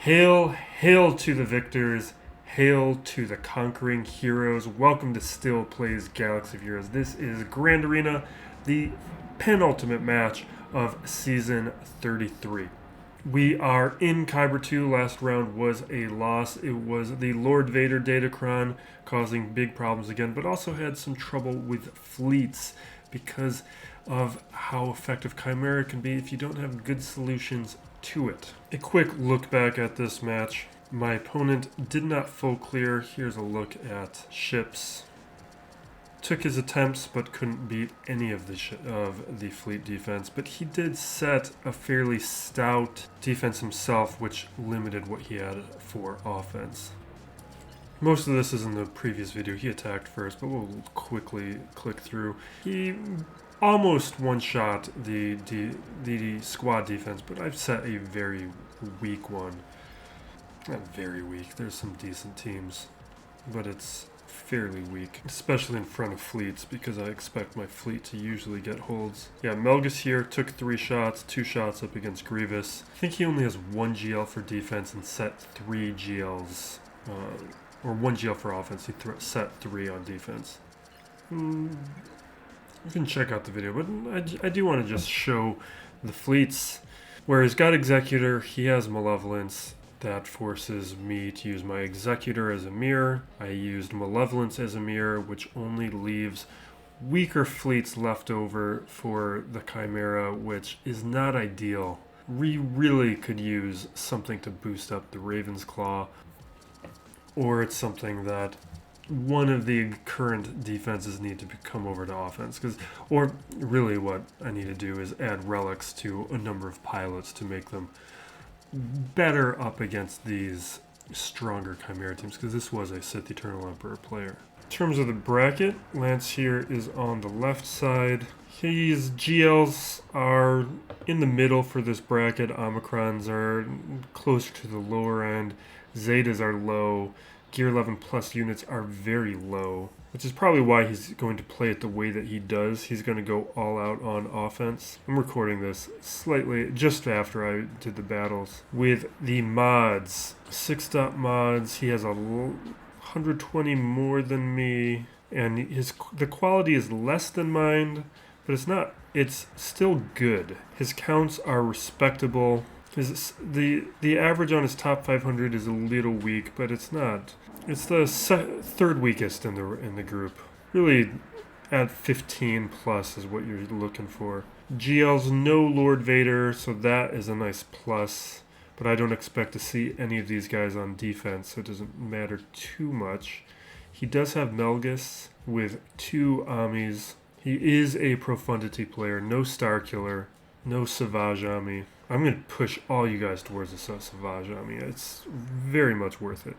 Hail, hail to the victors, hail to the conquering heroes. Welcome to Still Plays Galaxy of Heroes. This is Grand Arena, the penultimate match of Season 33. We are in Kyber 2. Last round was a loss. It was the Lord Vader Datacron causing big problems again, but also had some trouble with fleets because of how effective Chimera can be if you don't have good solutions to it. A quick look back at this match. My opponent did not full clear. Here's a look at ships. Took his attempts but couldn't beat any of the fleet defense, but he did set a fairly stout defense himself, which limited what he had for offense. Most of this is in the previous video. He attacked first, but we'll quickly click through. He almost one-shot the squad defense, but I've set a very weak one. Not very weak. There's some decent teams, but it's fairly weak, especially in front of fleets, because I expect my fleet to usually get holds. Yeah, Malgus here took 3 shots, 2 shots up against Grievous. I think he only has 1 GL for defense and set 3 GLs, or 1 GL for offense. He set 3 on defense. You can check out the video, but I do want to just show the fleets. Where he's got Executor, he has Malevolence. That forces me to use my Executor as a mirror. I used Malevolence as a mirror, which only leaves weaker fleets left over for the Chimera, which is not ideal. We really could use something to boost up the RavensClaw, or it's something that one of the current defenses need to come over to offense, or really what I need to do is add relics to a number of pilots to make them better up against these stronger Chimera teams, because this was a Sith Eternal Emperor player. In terms of the bracket, Lance here is on the left side. His GLs are in the middle for this bracket. Omicrons are closer to the lower end. Zetas are low. Gear 11 plus units are very low, which is probably why he's going to play it the way that he does. He's going to go all out on offense. I'm recording this slightly just after I did the battles. With the mods, 6-dot mods, he has 120 more than me, and the quality is less than mine, but it's still good. His counts are respectable. The average on his top 500 is a little weak, but it's not. It's the third weakest in the group. Really, at 15 plus is what you're looking for. GL's no Lord Vader, so that is a nice plus. But I don't expect to see any of these guys on defense, so it doesn't matter too much. He does have Malgus with 2 Amis. He is a Profundity player, no Starkiller, no Savage Ami. I'm going to push all you guys towards the Savage Ami. It's very much worth it.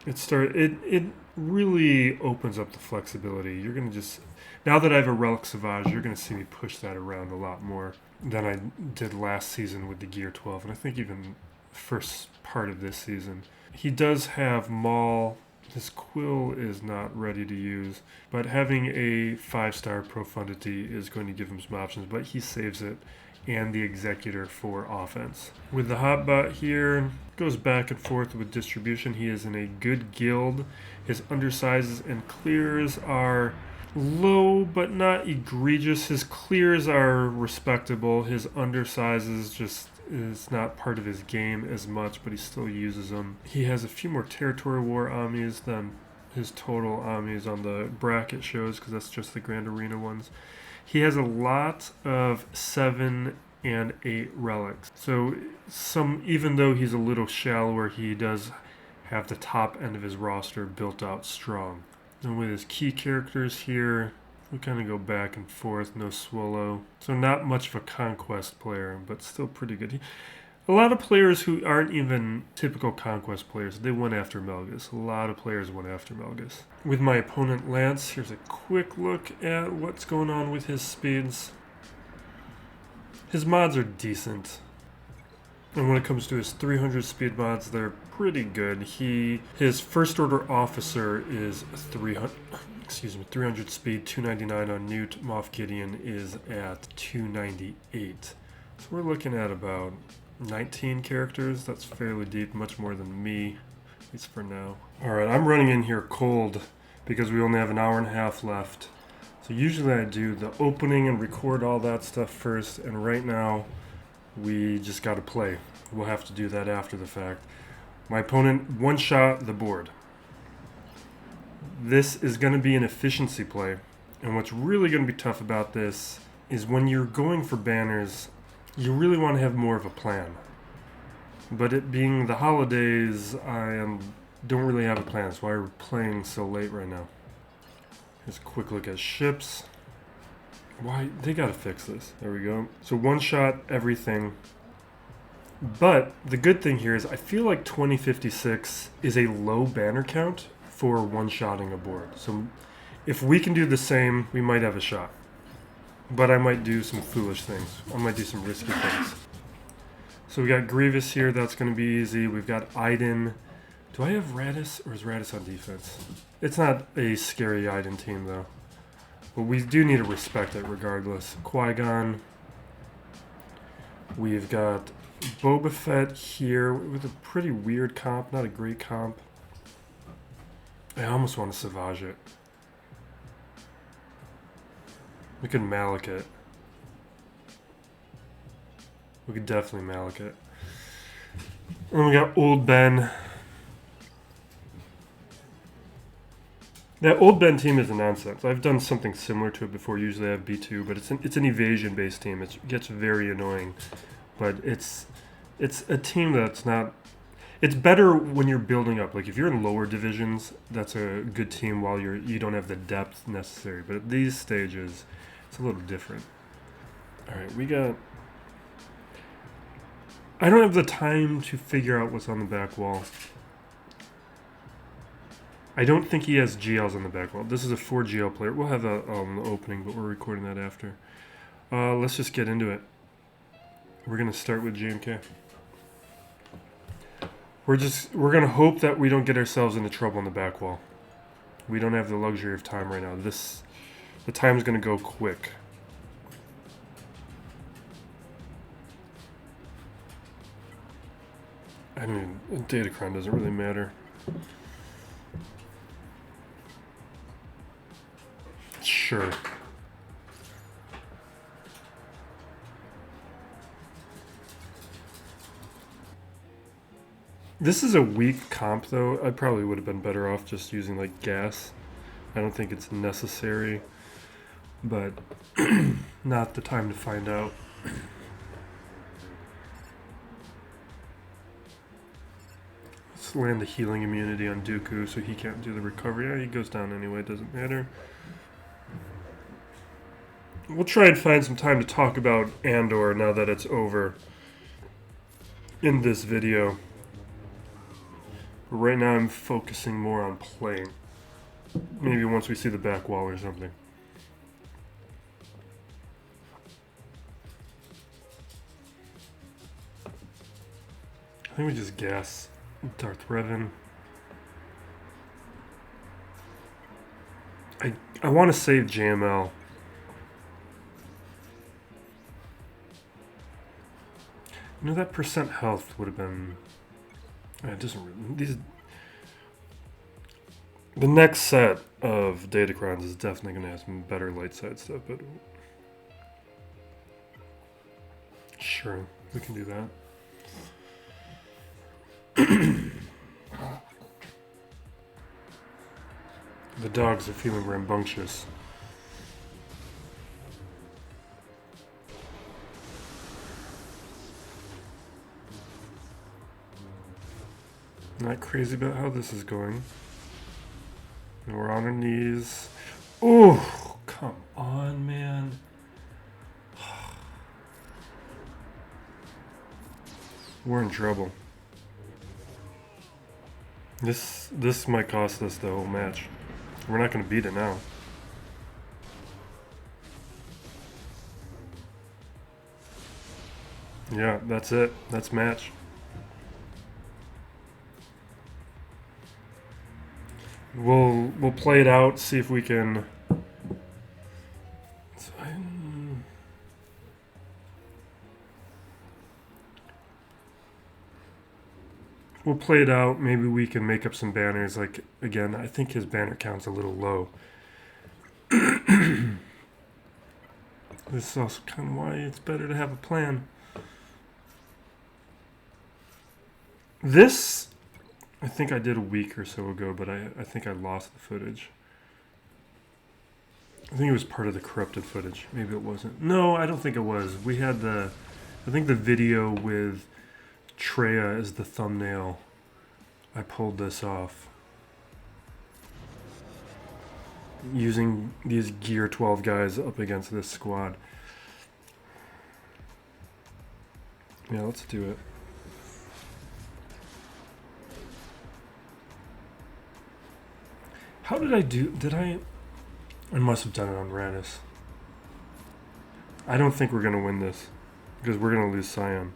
It really opens up the flexibility. You're going to just, now that I have a Relic Savage, you're going to see me push that around a lot more than I did last season with the Gear 12, and I think even the first part of this season. He does have Maul. His Quill is not ready to use, but having a 5-star Profundity is going to give him some options, but he saves it and the Executor for offense. With the Hotbot here, goes back and forth with distribution. He is in a good guild. His undersizes and clears are low but not egregious. His clears are respectable. His undersizes just is not part of his game as much, but he still uses them. He has a few more Territory War Amis than his total Amis on the bracket shows, because that's just the Grand Arena ones. He has a lot of 7 and 8 relics. So even though he's a little shallower, he does have the top end of his roster built out strong. And with his key characters here, we kind of go back and forth. No Swolo. So not much of a conquest player, but still pretty good. A lot of players who aren't even typical conquest players, they went after Malgus. A lot of players went after Malgus. With my opponent Lance, here's a quick look at what's going on with his speeds. His mods are decent. And when it comes to his 300 speed mods, they're pretty good. His first order officer is 300 speed, 299 on Newt. Moff Gideon is at 298. So we're looking at about 19 characters. That's fairly deep, much more than me, at least for now. Alright, I'm running in here cold because we only have an hour and a half left. So usually I do the opening and record all that stuff first, and right now we just gotta play. We'll have to do that after the fact. My opponent one-shot the board. This is gonna be an efficiency play, and what's really gonna be tough about this is when you're going for banners, you really want to have more of a plan. But it being the holidays, don't really have a plan. That's why we're playing so late right now. Here's a quick look at ships. Why? They gotta fix this. There we go. So one shot everything. But the good thing here is I feel like 2056 is a low banner count for one-shotting a board. So if we can do the same, we might have a shot. But I might do some foolish things. I might do some risky things. So we got Grievous here. That's going to be easy. We've got Iden. Do I have Raddus, or is Raddus on defense? It's not a scary Iden team, though. But we do need to respect it regardless. Qui-Gon. We've got Boba Fett here with a pretty weird comp. Not a great comp. I almost want to Savage it. We could Malak it. We could definitely Malak it. And then we got Old Ben. That Old Ben team is a nonsense. I've done something similar to it before. Usually I have B2, but it's an evasion-based team. It gets very annoying. But it's a team that's not... It's better when you're building up. Like if you're in lower divisions, that's a good team while you don't have the depth necessary. But at these stages, it's a little different. Alright, we got... I don't have the time to figure out what's on the back wall. I don't think he has GLs on the back wall. This is a 4 GL player. We'll have that on the opening, but we're recording that after. Let's just get into it. We're going to start with JMK. We're going to hope that we don't get ourselves into trouble on the back wall. We don't have the luxury of time right now. The time's going to go quick. I mean, Datacron doesn't really matter. Sure. This is a weak comp, though. I probably would have been better off just using, like, gas. I don't think it's necessary, but not the time to find out. Let's land the healing immunity on Dooku so he can't do the recovery. Yeah, he goes down anyway, it doesn't matter. We'll try and find some time to talk about Andor now that it's over in this video. Right now I'm focusing more on playing. Maybe once we see the back wall or something. I think we just gas Darth Revan. I want to save JML. You know, that percent health would have been... It doesn't really... The next set of Datacrons is definitely going to have some better light side stuff, but... Sure, we can do that. The dogs are feeling rambunctious. Not crazy about how this is going. And we're on our knees. Oh, come on, man. We're in trouble. This might cost us the whole match. We're not going to beat it now. Yeah, that's it. That's match. We'll play it out, see if we can... we'll play it out. Maybe we can make up some banners. Like, again, I think his banner count's a little low. This is also kind of why it's better to have a plan. This, I think I did a week or so ago, but I think I lost the footage. I think it was part of the corrupted footage. Maybe it wasn't. No, I don't think it was. We had the, I think the video with Traya as the thumbnail. I pulled this off. Using these Gear 12 guys up against this squad. Yeah, let's do it. How did I do? Did I must have done it on Raddus. I don't think we're going to win this. Because we're going to lose Scion.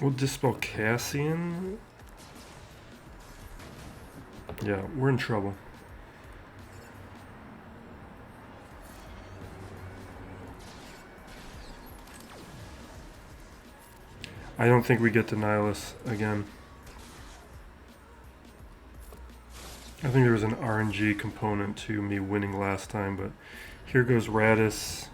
We'll dispel Cassian. Yeah, we're in trouble. I don't think we get to Nihilus again. I think there was an RNG component to me winning last time, but here goes Raddus.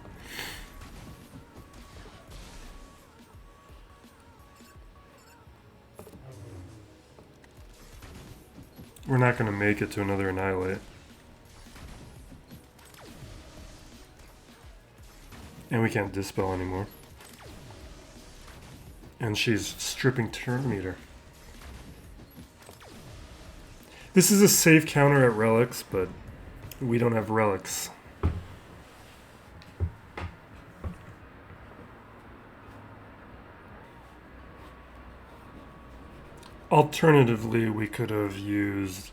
We're not going to make it to another Annihilate. And we can't dispel anymore. And she's stripping Terminator. This is a safe counter at relics, but we don't have relics. Alternatively, we could have used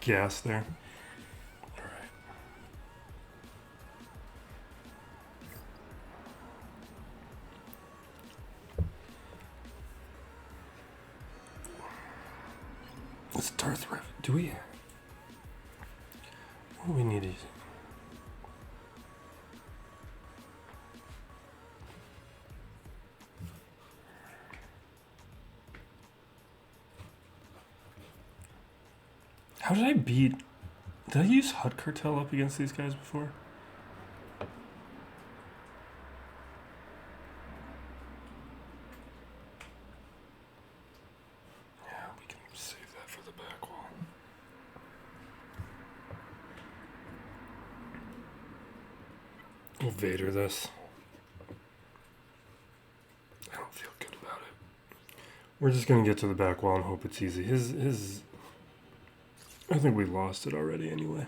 gas there. All right. It's Darth Rev. Do we? What do we need? How did I beat... Did I use HUD Cartel up against these guys before? Yeah, we can save that for the back wall. We'll Vader this. I don't feel good about it. We're just going to get to the back wall and hope it's easy. His I think we lost it already anyway.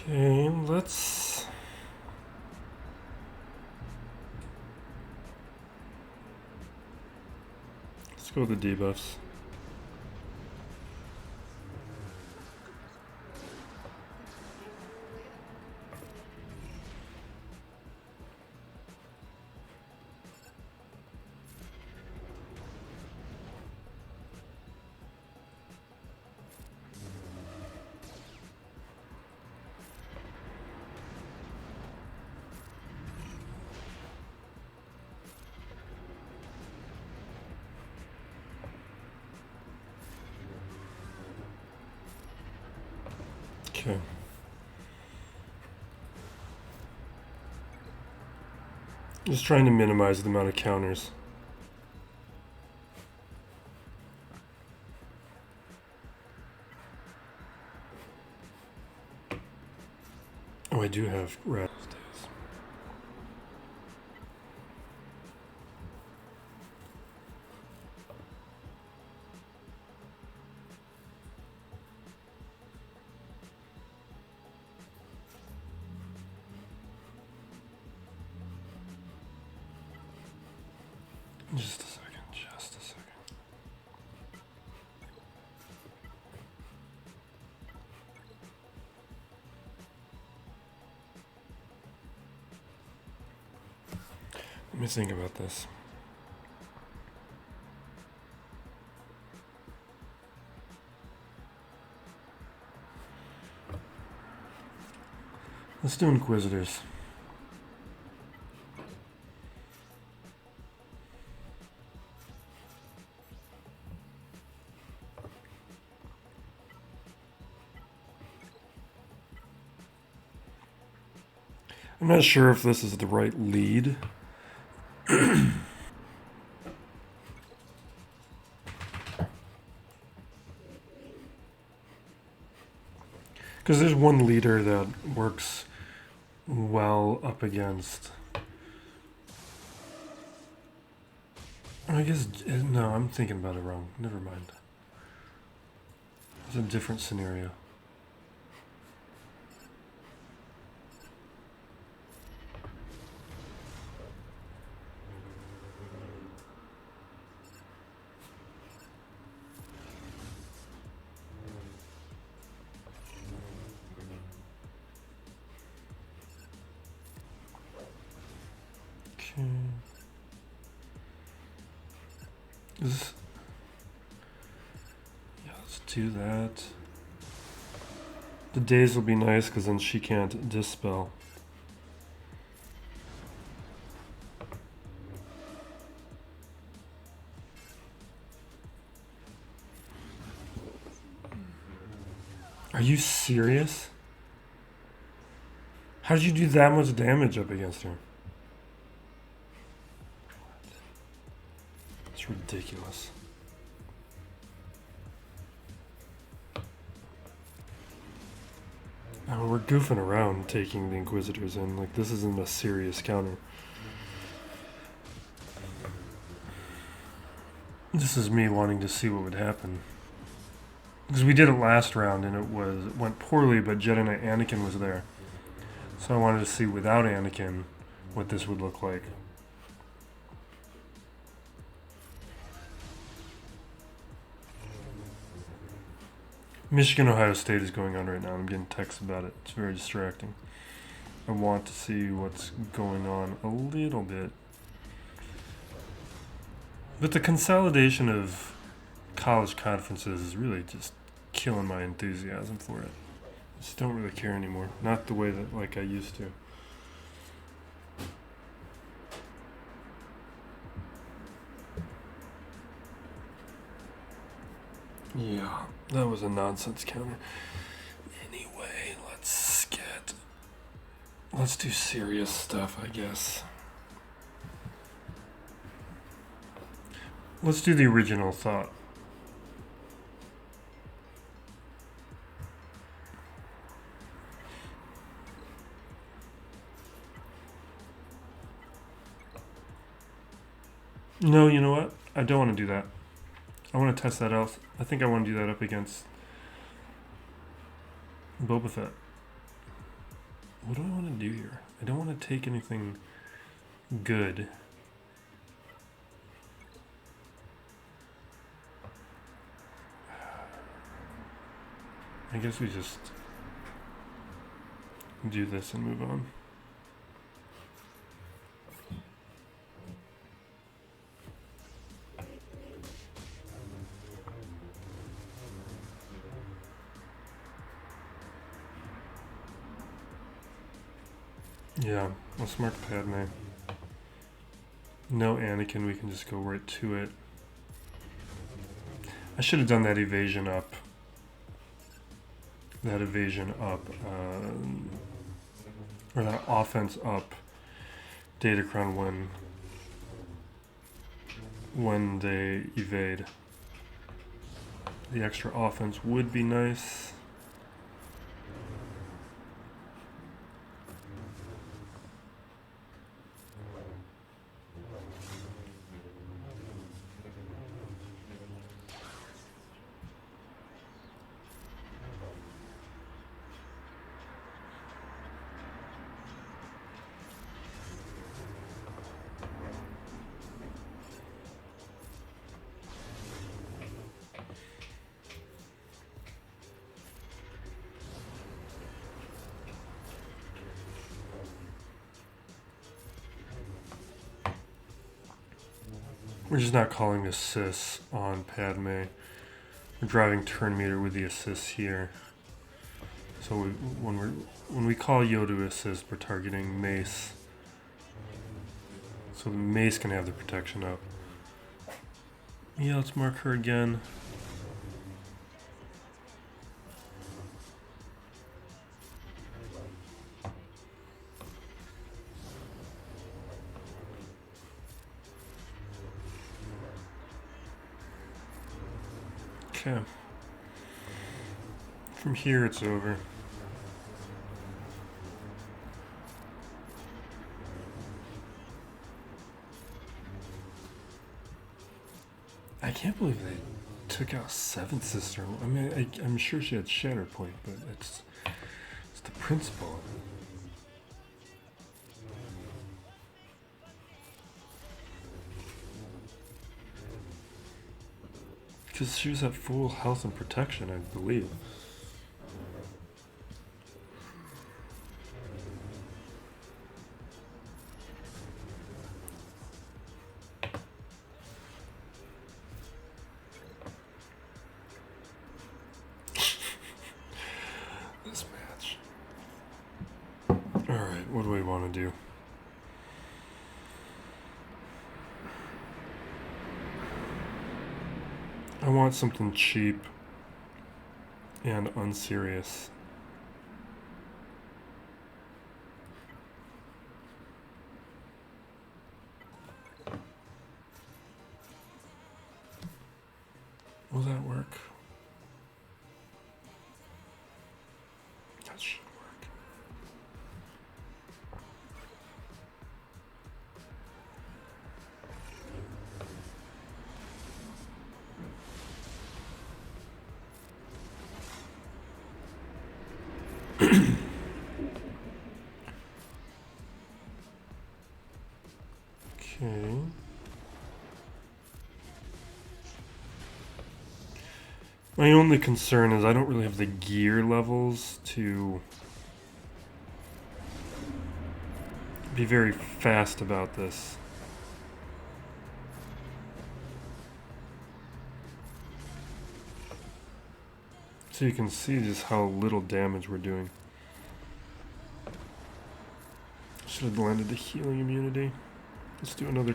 Okay, let's go with the debuffs. Okay. Just trying to minimize the amount of counters. Oh, I do have Raddus. Just a second, just a second. Let me think about this. Let's do Inquisitors. I'm not sure if this is the right lead. Because there's one leader that works well up against. I guess, no, I'm thinking about it wrong. Never mind. It's a different scenario. Yeah, let's do that. The days will be nice because then she can't dispel. Are you serious? How did you do that much damage up against her? It's ridiculous. Oh, we're goofing around taking the Inquisitors in. Like, this isn't a serious counter. This is me wanting to see what would happen. Because we did it last round and it went poorly, but Jedi Knight Anakin was there. So I wanted to see without Anakin what this would look like. Michigan, Ohio State is going on right now. I'm getting texts about it. It's very distracting. I want to see what's going on a little bit. But the consolidation of college conferences is really just killing my enthusiasm for it. I just don't really care anymore. Not the way that like I used to. Yeah, that was a nonsense counter. Anyway, let's do serious stuff, I guess. Let's do the original thought. No, you know what? I don't want to do that. I want to test that out. I think I want to do that up against Boba Fett. What do I want to do here? I don't want to take anything good. I guess we just do this and move on. Yeah, let's mark Padme. No Anakin, we can just go right to it. I should have done that evasion up. That evasion up. Or that offense up. Datacron when they evade. The extra offense would be nice. We're just not calling assists on Padme. We're driving turn meter with the assists here. So when we call Yoda assist, we're targeting Mace. So the Mace can have the protection up. Yeah, let's mark her again. Okay. From here it's over. I can't believe they took out Seventh Sister. I mean, I'm sure she had Shatterpoint, but it's the principle. Because she was at full health and protection, I believe. This match. Alright, what do we want to do? I want something cheap and unserious. Will that work? That should work. Okay. My only concern is I don't really have the gear levels to be very fast about this. So you can see just how little damage we're doing. Should have landed the healing immunity. Let's do another.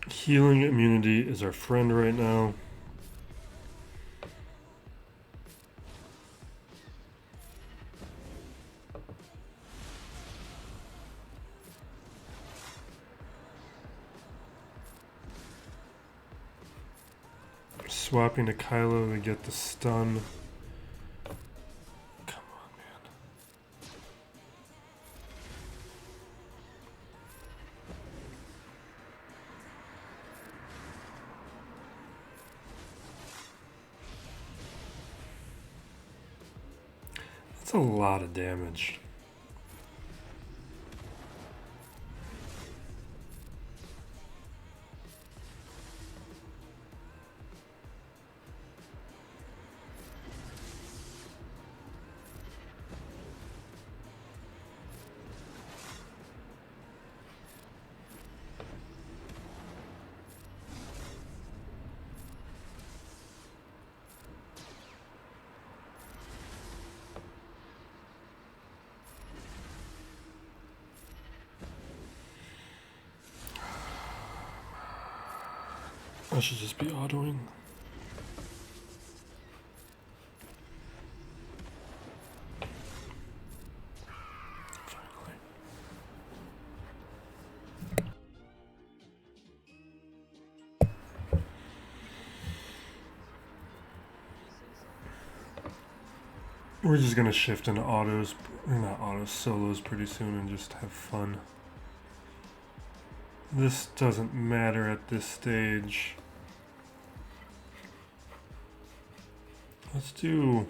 Healing immunity is our friend right now. Swapping to Kylo to get the stun. Come on, man. That's a lot of damage. I should just be autoing. Finally. We're just gonna shift into autos, or not autos, solos pretty soon and just have fun. This doesn't matter at this stage. Let's do...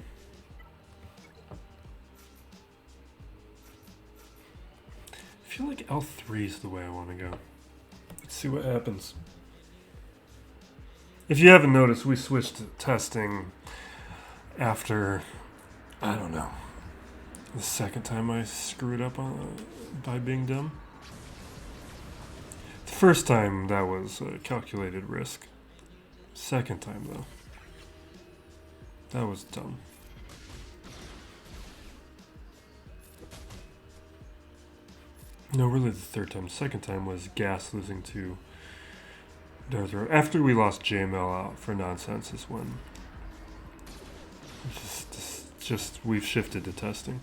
L3 is the way I want to go. Let's see what happens. If you haven't noticed, we switched to testing after, I don't know, the second time I screwed up by being dumb. The first time, that was a calculated risk. Second time, though, that was dumb. No, really the third time. Second time was Gas losing to Darth Vader. After we lost JML out for nonsense is when just we've shifted to testing.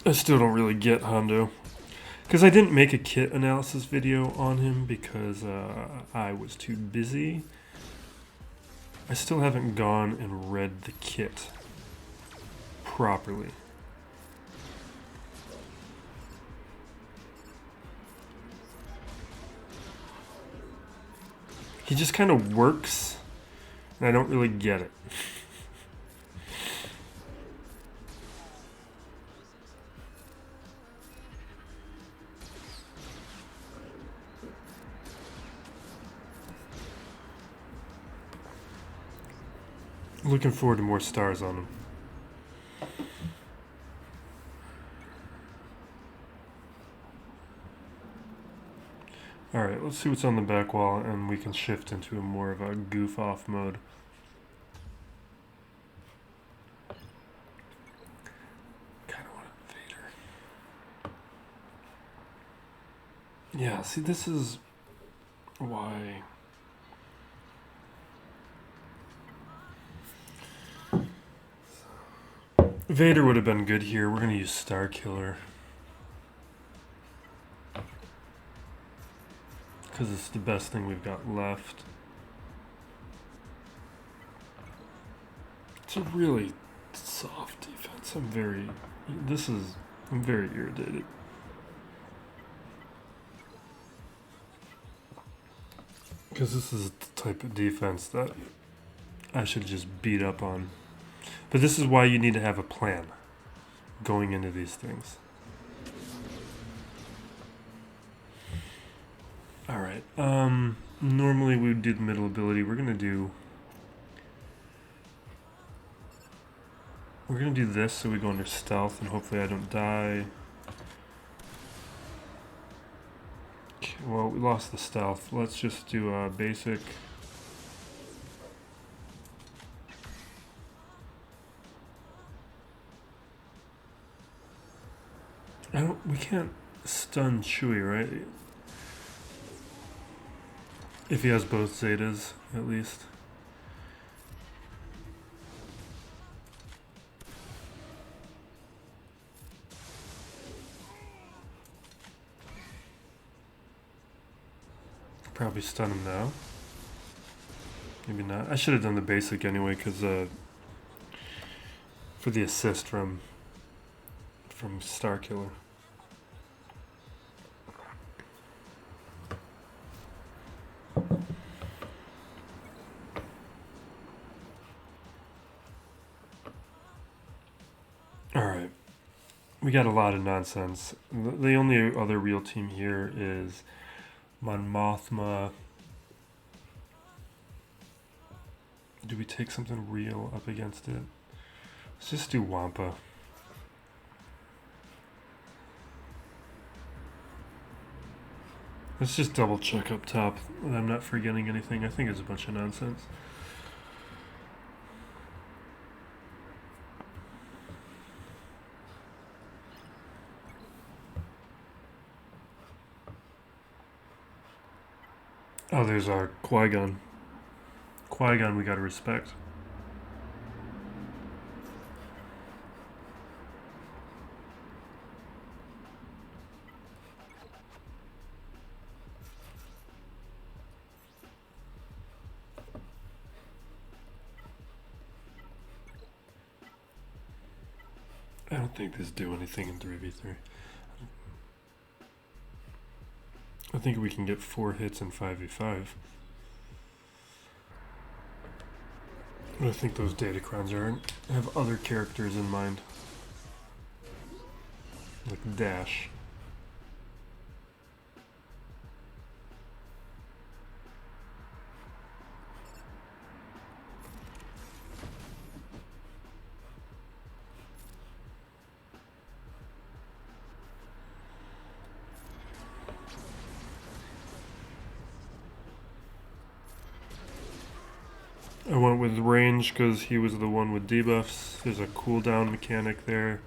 I still don't really get Hondo. Because I didn't make a kit analysis video on him because I was too busy. I still haven't gone and read the kit properly. He just kind of works, and I don't really get it. Looking forward to more stars on him. Alright, let's see what's on the back wall, and we can shift into a more of a goof-off mode. Kinda wanted Vader. Yeah, see, this is why... Vader would have been good here. We're going to use Starkiller. Because it's the best thing we've got left. It's a really soft defense. I'm very irritated. Because this is the type of defense that I should just beat up on. But this is why you need to have a plan going into these things. Alright, normally we would do the middle ability. We're gonna do this so we go under stealth and hopefully I don't die. Okay, well, we lost the stealth. Let's just do a basic. We can't stun Chewie, right? If he has both Zetas, at least. Probably stun him now. Maybe not. I should have done the basic anyway, because for the assist from Starkiller. Alright. We got a lot of nonsense. The only other real team here is Mon Mothma. Do we take something real up against it? Let's just do Wampa. Let's just double check up top that I'm not forgetting anything. I think it's a bunch of nonsense. Oh, there's our Qui-Gon. Qui-Gon we gotta respect. I don't think this do anything in 3v3. think we can get 4 hits in 5v5. But I think those Datacrons have other characters in mind. Like Dash. I went with range because he was the one with debuffs. There's a cooldown mechanic there.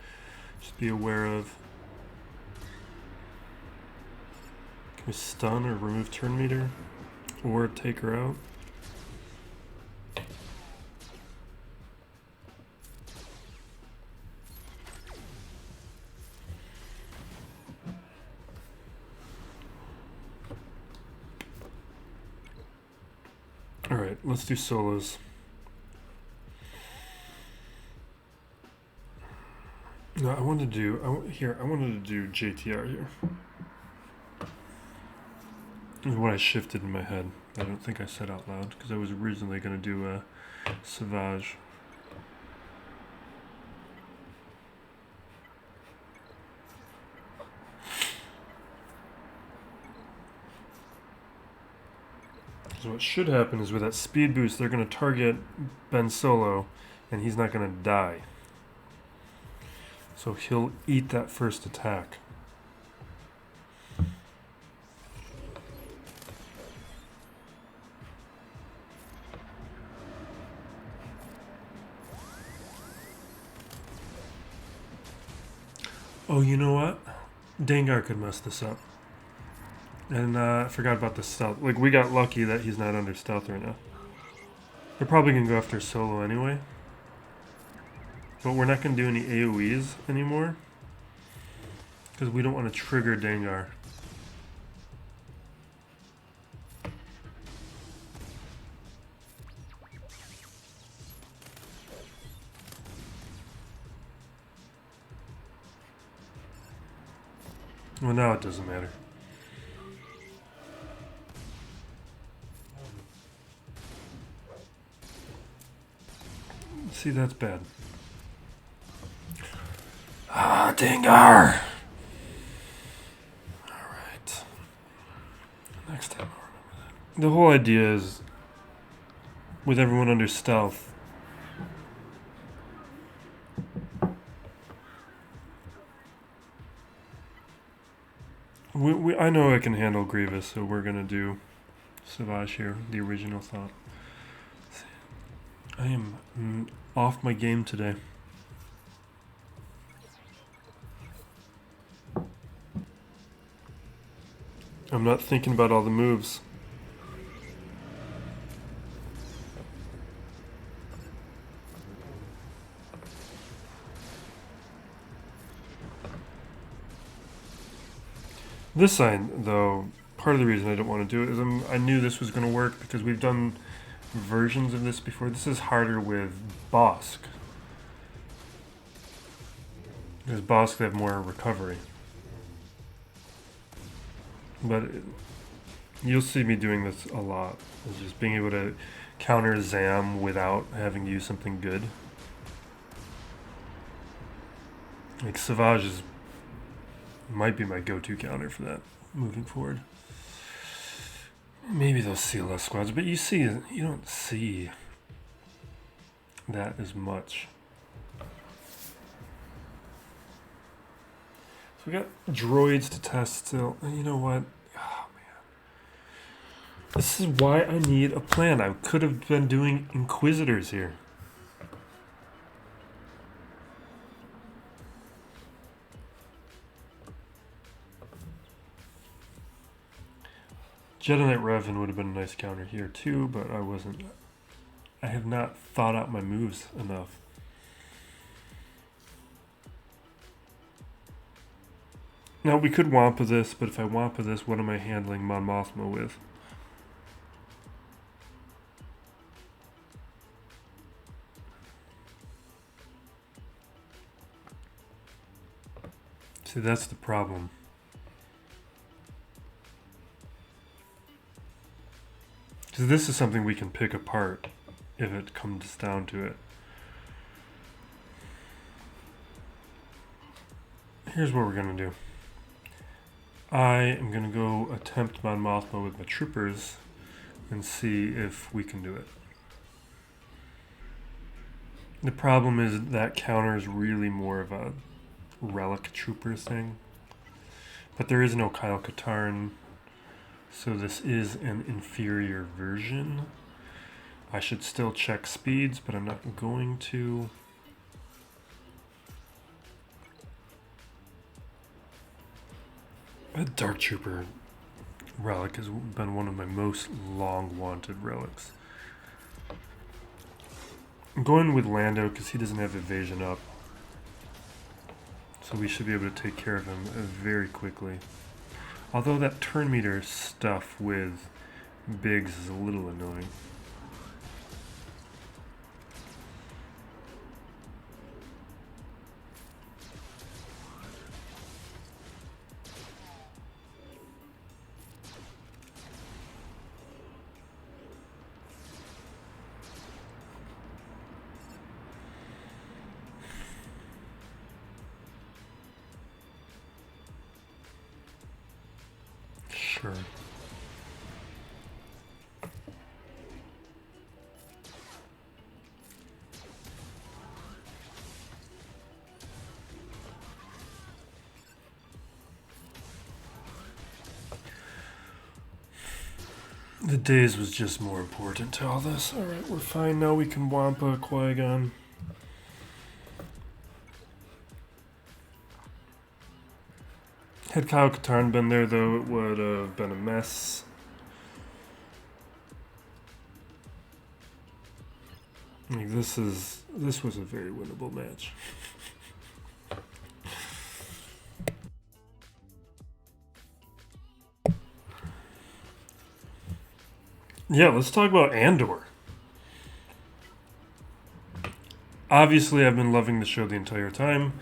Just be aware of. Can we stun or remove turn meter? Or take her out? Alright, let's do solos. No, I wanted to do JTR here. This is what I shifted in my head. I don't think I said out loud, because I was originally going to do a SWGOH. So what should happen is with that speed boost, they're going to target Ben Solo, and he's not going to die. So he'll eat that first attack. Oh, you know what? Dengar could mess this up. And I forgot about the stealth. Like, we got lucky that he's not under stealth right now. They're probably going to go after Solo anyway. But we're not going to do any AoEs anymore. Because we don't want to trigger Dengar. Well, now it doesn't matter. See, that's bad. Ah, Dengar! Alright. Next time I'll remember that. The whole idea is, with everyone under stealth, I know I can handle Grievous, so we're gonna do SWGOH here, the original thought. I am off my game today. I'm not thinking about all the moves. This sign, though, part of the reason I don't want to do it is I knew this was going to work because we've done versions of this before. This is harder with Boushh. Because Boushh, they have more recovery. But you'll see me doing this a lot. Is just being able to counter Zam without having to use something good. Like SWGOH might be my go-to counter for that moving forward. Maybe those CLS squads, but you don't see that as much. So we got droids to test still. And you know what? Oh man. This is why I need a plan. I could have been doing Inquisitors here. Jedi Knight Revan would have been a nice counter here too, but I have not thought out my moves enough. Now we could Wampa this, but if I Wampa this, what am I handling Mon Mothma with? See, that's the problem. Because this is something we can pick apart if it comes down to it. Here's what we're going to do. I am going to go attempt Mon Mothma with my troopers and see if we can do it. The problem is that counter is really more of a relic troopers thing. But there is no Kyle Katarn, so this is an inferior version. I should still check speeds, but I'm not going to. A Dark Trooper relic has been one of my most long wanted relics. I'm going with Lando because he doesn't have evasion up. So we should be able to take care of him very quickly. Although that turn meter stuff with Biggs is a little annoying. Sure. The days was just more important to all this. Alright, we're fine now. We can Wampa Qui-Gon. Had Kyle Katarn been there, though, it would have been a mess. Like, this was a very winnable match. Yeah, let's talk about Andor. Obviously, I've been loving the show the entire time.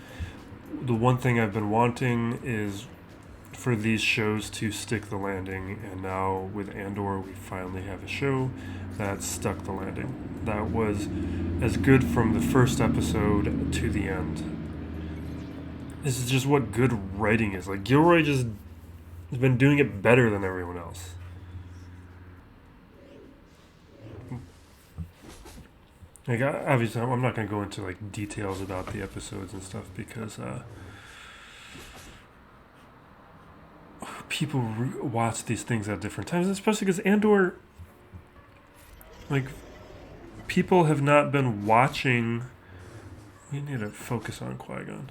The one thing I've been wanting is for these shows to stick the landing, and now with Andor we finally have a show that stuck the landing. That was as good from the first episode to the end. This is just what good writing is. Like, Gilroy just has been doing it better than everyone else. Like, obviously I'm not going to go into like details about the episodes and stuff because people watch these things at different times, especially because Andor, like, people have not been watching. We need to focus on Qui-Gon.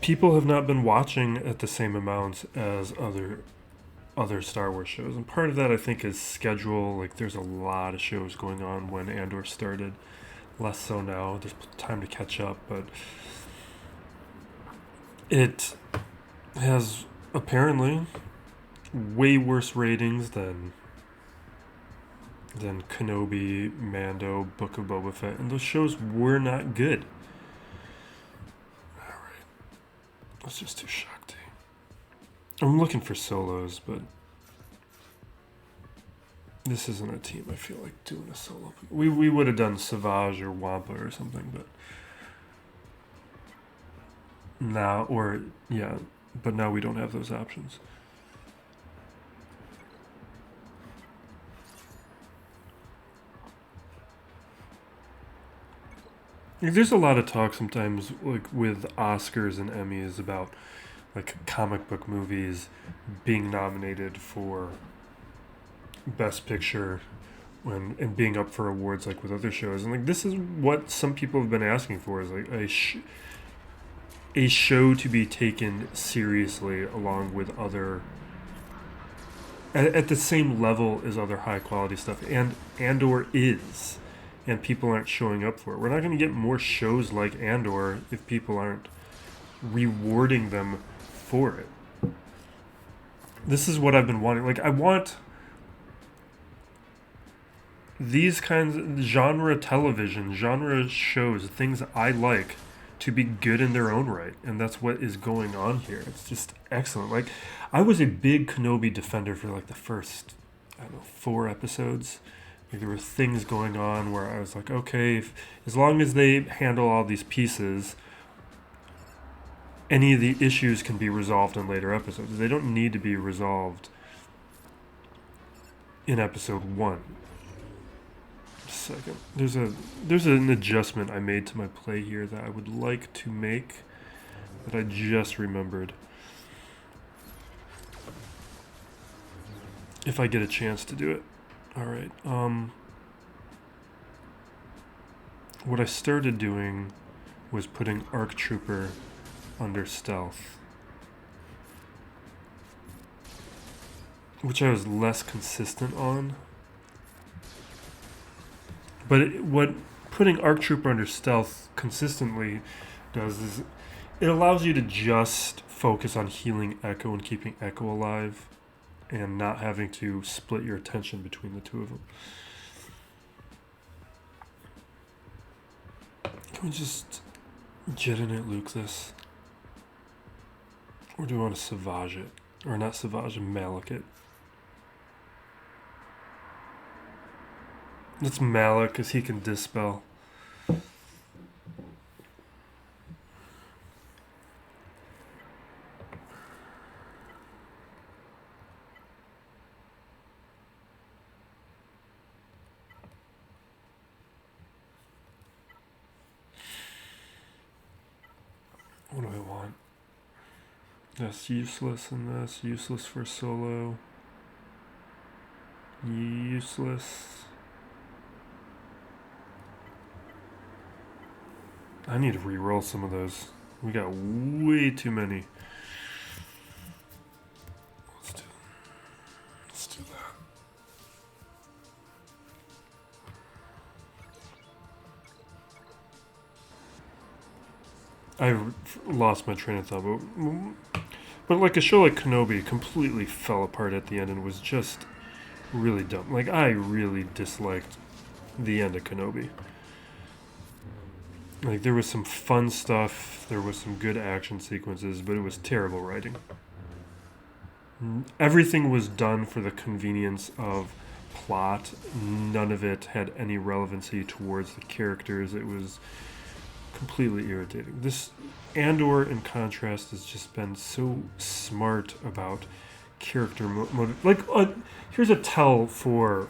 People have not been watching at the same amounts as other Star Wars shows, and part of that I think is schedule. Like, there's a lot of shows going on when Andor started, less so now. There's time to catch up, but it has apparently way worse ratings than Kenobi, Mando, Book of Boba Fett, and those shows were not good. Alright. Let's just do Shakti. I'm looking for solos, but this isn't a team I feel like doing a solo. We would have done Savage or Wampa or something, but now, but now we don't have those options. There's a lot of talk sometimes, like with Oscars and Emmys, about like comic book movies being nominated for Best Picture and being up for awards like with other shows. And like, this is what some people have been asking for, is like a show to be taken seriously along with other at the same level as other high quality stuff, and Andor is, and people aren't showing up for it. We're not going to get more shows like Andor if people aren't rewarding them for it. This is what I've been wanting. Like, I want these kinds of genre television, genre shows, things I like, to be good in their own right, and that's what is going on here. It's just excellent. Like, I was a big Kenobi defender for like the first, I don't know, 4 episodes. Like there were things going on where I was like, okay, as long as they handle all these pieces, any of the issues can be resolved in later episodes. They don't need to be resolved in episode 1. Just a second. There's an adjustment I made to my play here that I would like to make that I just remembered. If I get a chance to do it. Alright. What I started doing was putting ARC Trooper under stealth, which I was less consistent on. But what putting ARC Trooper under stealth consistently does is it allows you to just focus on healing Echo and keeping Echo alive and not having to split your attention between the two of them. Can we just Jet in it, Luke this? Or do we want to Savage it? Or not Savage, Malak it? Let's Malak, because he can dispel. What do I want? That's useless in this. Useless for solo. Useless. I need to re-roll some of those. We got way too many. Let's do that. I lost my train of thought, but like a show like Kenobi completely fell apart at the end and was just really dumb. Like, I really disliked the end of Kenobi. Like, there was some fun stuff, there was some good action sequences, but it was terrible writing. Everything was done for the convenience of plot. None of it had any relevancy towards the characters. It was completely irritating. This Andor, in contrast, has just been so smart about character motive. Like, here's a tell for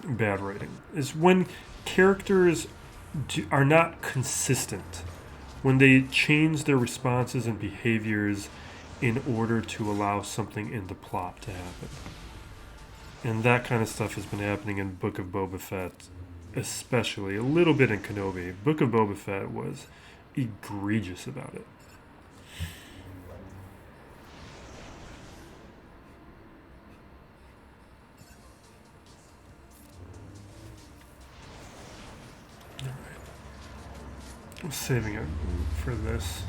bad writing, is when characters are not consistent, when they change their responses and behaviors in order to allow something in the plot to happen. And that kind of stuff has been happening in Book of Boba Fett, especially. A little bit in Kenobi. Book of Boba Fett was egregious about it. I'm saving it for this.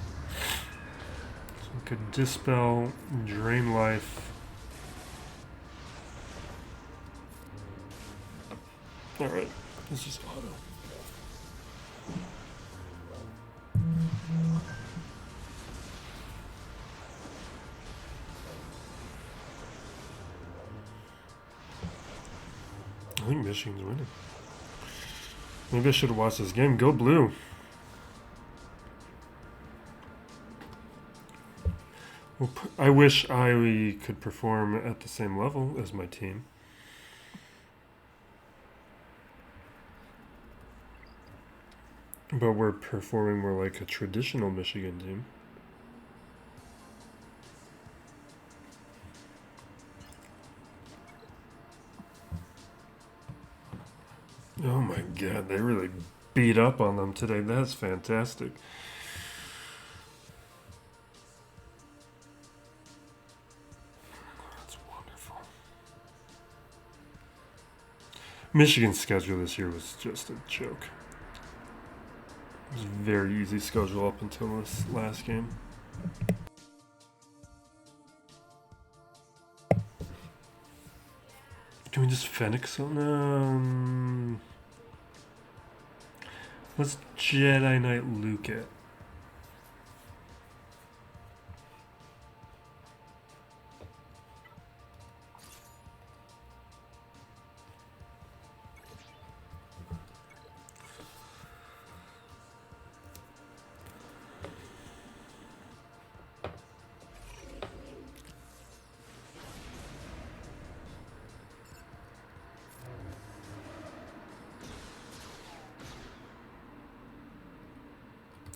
So we could dispel, drain life. Alright, let's just auto. I think Michigan's winning. Maybe I should have watched this game. Go blue. Well, I wish I could perform at the same level as my team. But we're performing more like a traditional Michigan team. Oh my god, they really beat up on them today. That's fantastic. Michigan's schedule this year was just a joke. It was a very easy schedule up until this last game. Can we just Fennec some? Let's Jedi Knight Luke it.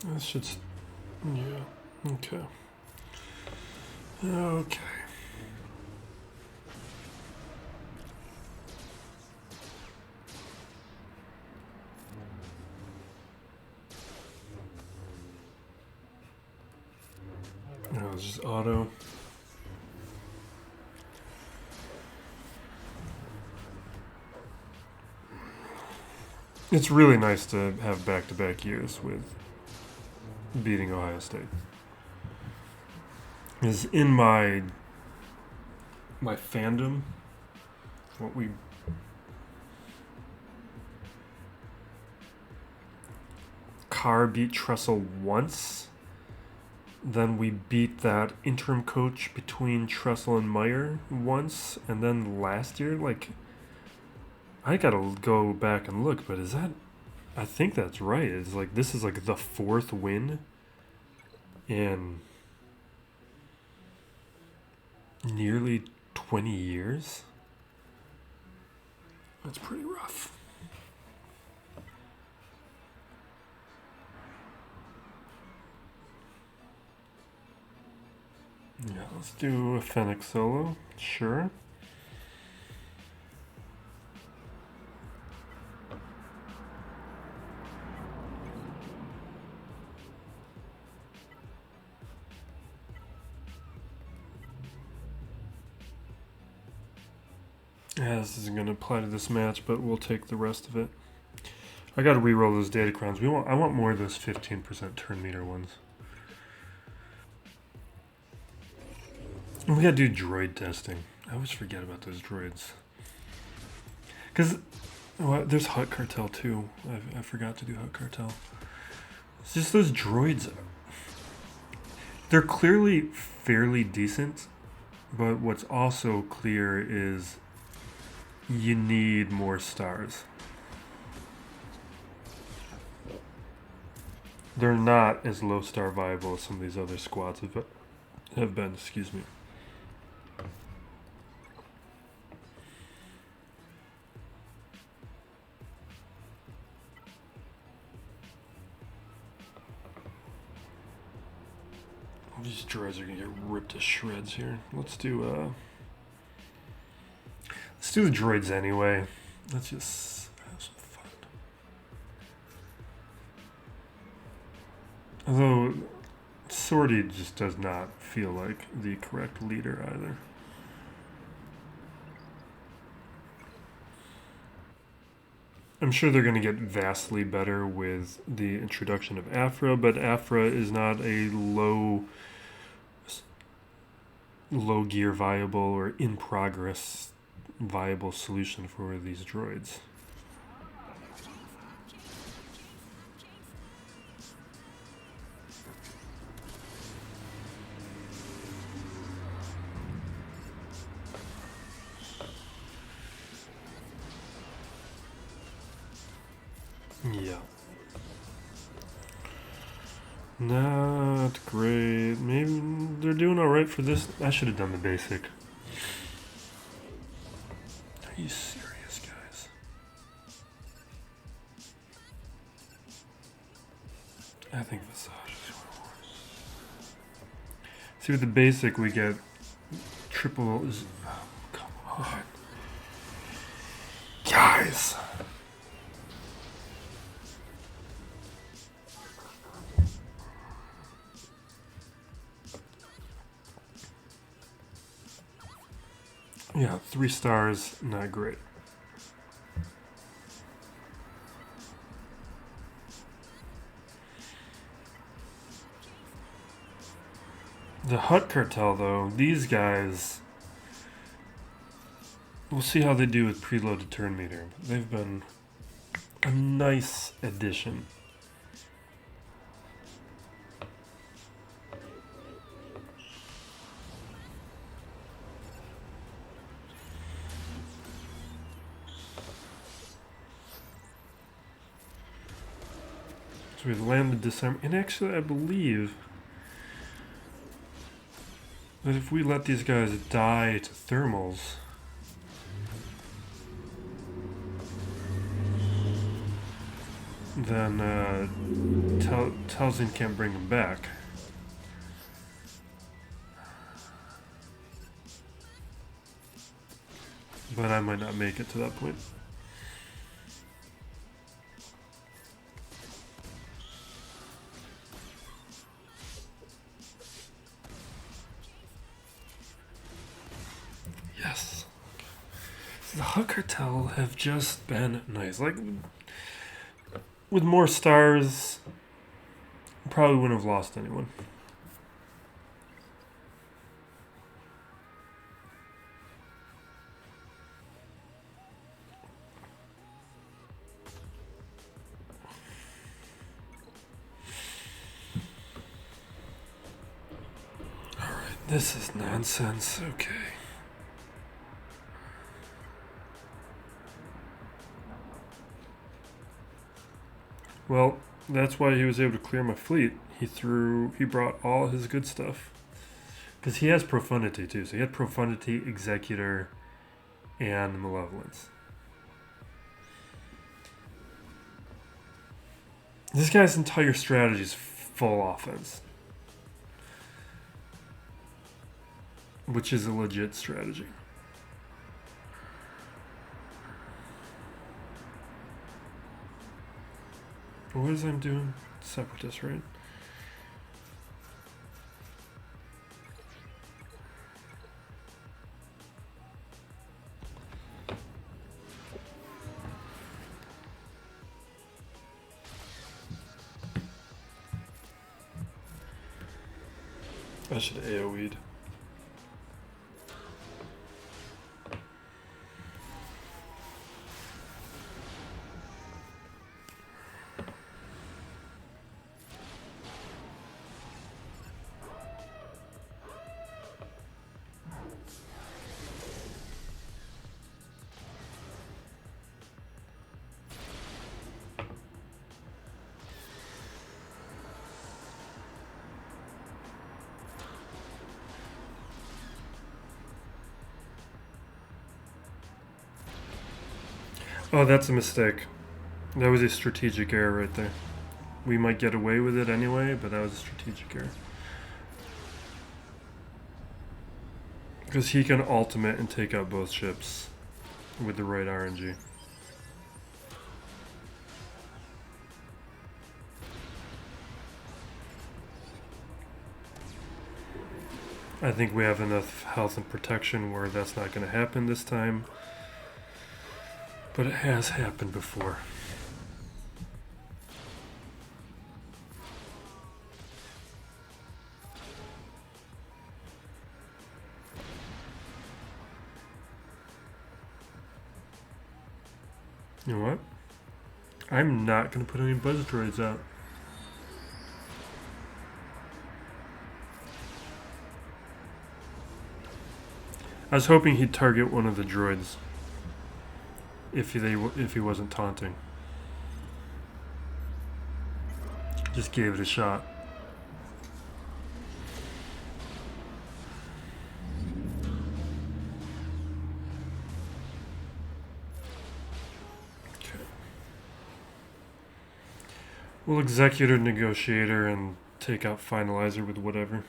This should... yeah, okay. Okay. No, it's just auto. It's really nice to have back-to-back years with beating Ohio State. Is in my fandom, what we Carr beat Tressel once. Then we beat that interim coach between Tressel and Meyer once, and then last year, like, I gotta go back and look, but is that, I think that's right. It's like, this is like the 4th win in nearly 20 years. That's pretty rough. Yeah, let's do a Fennec solo. Sure. Yeah, this isn't going to apply to this match, but we'll take the rest of it. I got to re-roll those data crowns. I want more of those 15% turn meter ones. We gotta do droid testing. I always forget about those droids. Because there's Hut Cartel too. I forgot to do Hut Cartel. It's just those droids. They're clearly fairly decent, but what's also clear is you need more stars. They're not as low star viable as some of these other squads have been. Excuse me. These droids are gonna get ripped to shreds here. Let's do the droids anyway. Let's just have some fun. Although Sortie just does not feel like the correct leader either. I'm sure they're going to get vastly better with the introduction of Afra, but Afra is not a low gear viable or in progress viable solution for these droids. Yeah. Not great. Maybe they're doing alright for this. I should have done the basic. Are you serious, guys? I think Visage is worse. See, with the basic, we get triple. Oh, come on. Guys! Yeah, 3 stars, not great. The Hut Cartel, though, these guys, we'll see how they do with preloaded turn meter. They've been a nice addition. So we landed December, and actually I believe that if we let these guys die to thermals, then Townsend can't bring him back. But I might not make it to that point. Yes. The Hut Cartel have just been nice. Like, with more stars, probably wouldn't have lost anyone. Alright, this is nonsense. Okay. Well, that's why he was able to clear my fleet. He brought all his good stuff. Because he has Profundity too. So he had Profundity, Executor, and Malevolence. This guy's entire strategy is full offense. Which is a legit strategy. What is I'm doing? Separatist, right? I should AoE'd. Oh, that's a mistake. That was a strategic error right there. We might get away with it anyway, but that was a strategic error. Because he can ultimate and take out both ships with the right RNG. I think we have enough health and protection where that's not going to happen this time. But it has happened before. You know what? I'm not going to put any buzz droids out. I was hoping he'd target one of the droids. If he wasn't taunting. Just gave it a shot. Okay. We'll Executor Negotiator and take out Finalizer with whatever.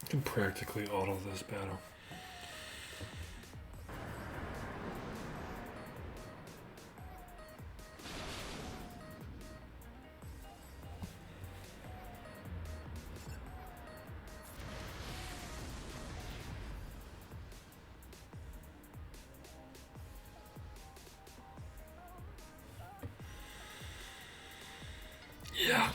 Can practically auto this battle. Yeah.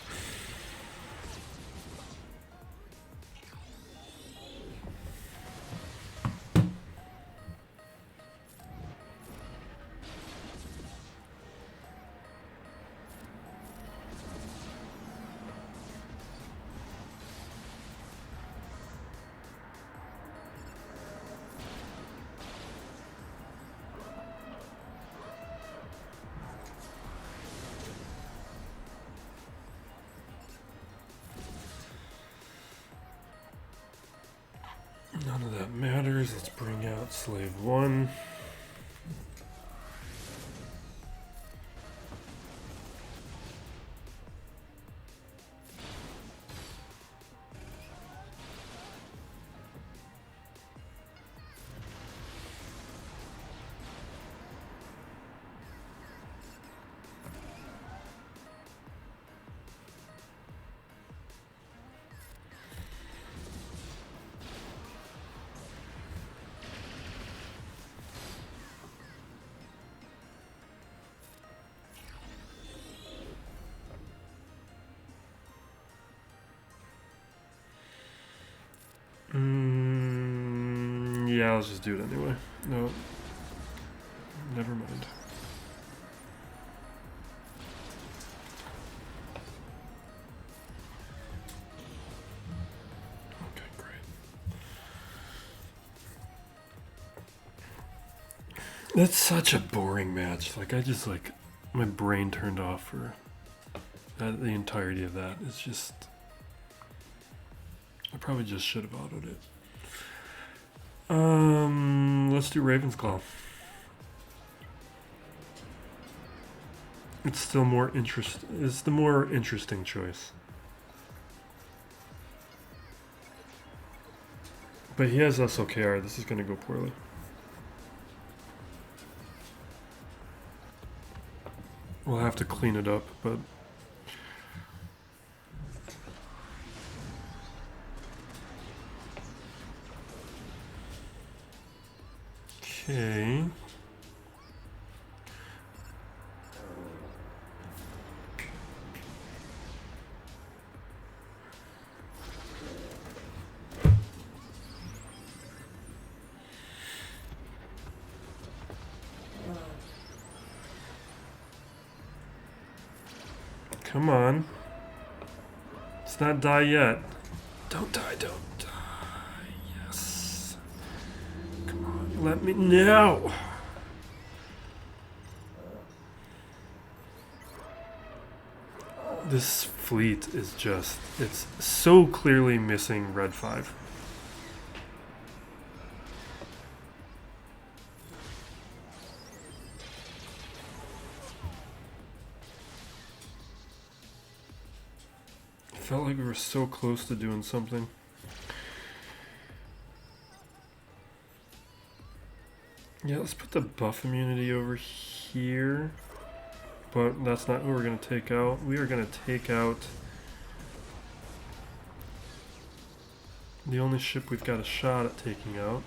None of that matters. Let's bring out Slave 1. Yeah, let's just do it anyway. No, never mind. Okay, great. That's such a boring match. Like, I just, like, my brain turned off for that, the entirety of that. It's just, I probably just should have autoed it. Let's do RavensClaw. It's still more it's the more interesting choice. But he has SLKR, this is gonna go poorly. We'll have to clean it up, but okay. Come on. Let's not die yet. Don't die, don't die. Yes. Come on, let me. No! This fleet is just. It's so clearly missing Red 5. Felt like we were so close to doing something. Yeah, let's put the buff immunity over here. But that's not who we're going to take out. We are going to take out the only ship we've got a shot at taking out.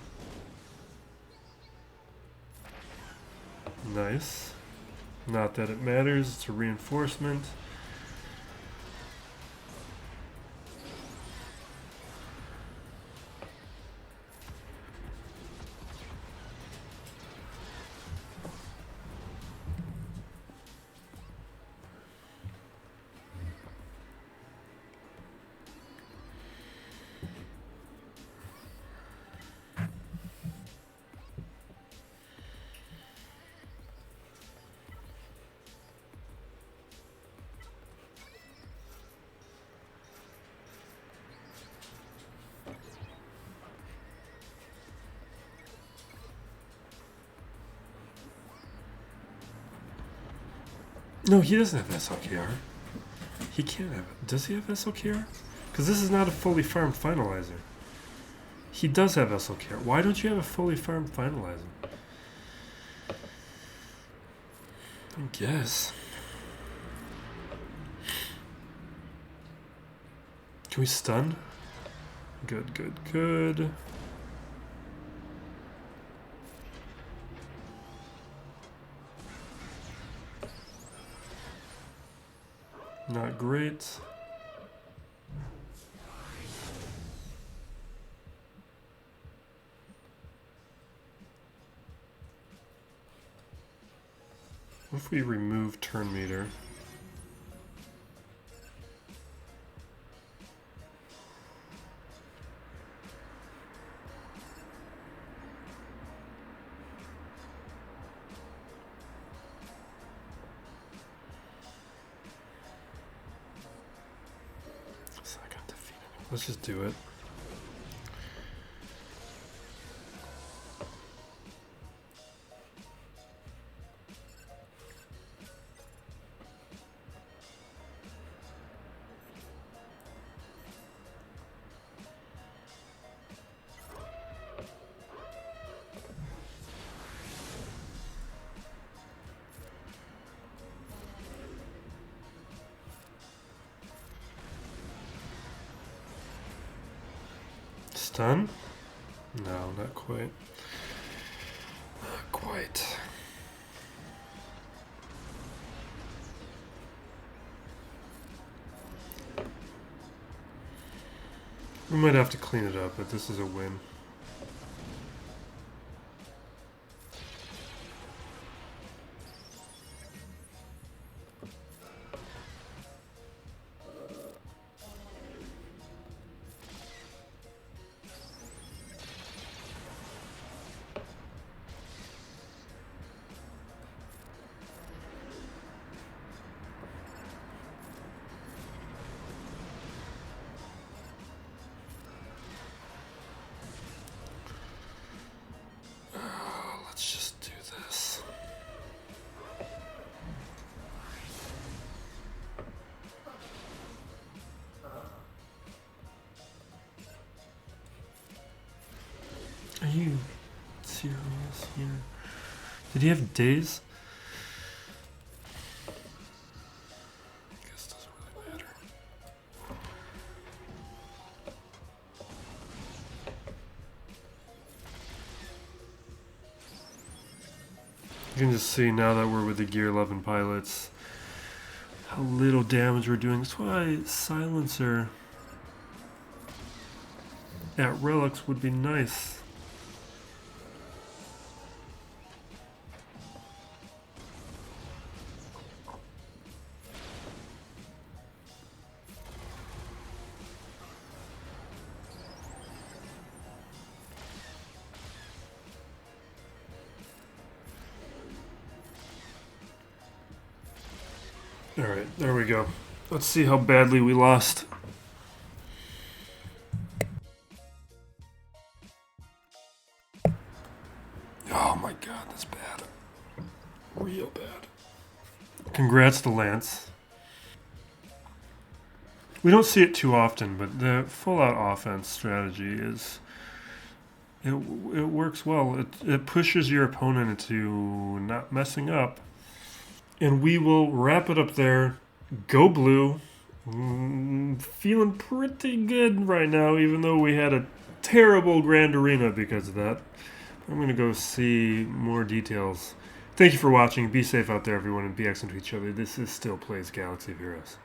Nice. Not that it matters, it's a reinforcement. No, he doesn't have SLKR. He can't have it. Does he have SLKR? Because this is not a fully farmed finalizer. He does have SLKR. Why don't you have a fully farmed finalizer? I guess. Can we stun? Good, good, good. Not great. What if we remove turn meter? Let's just do it. Stun? No, not quite. Not quite. We might have to clean it up, but this is a win. Let's just do this. Are you serious here? Did he have days? I guess it doesn't really matter. You can just see now that we're with the Gear 11 pilots how little damage we're doing. That's why Silencer at Relics would be nice. Alright, there we go. Let's see how badly we lost. Oh my god, that's bad. Real bad. Congrats to Lance. We don't see it too often, but the full-out offense strategy is... It works well. It pushes your opponent into not messing up. And we will wrap it up there. Go blue. Feeling pretty good right now, even though we had a terrible Grand Arena because of that. I'm going to go see more details. Thank you for watching. Be safe out there, everyone, and be excellent to each other. This is Still Plays Galaxy of Heroes.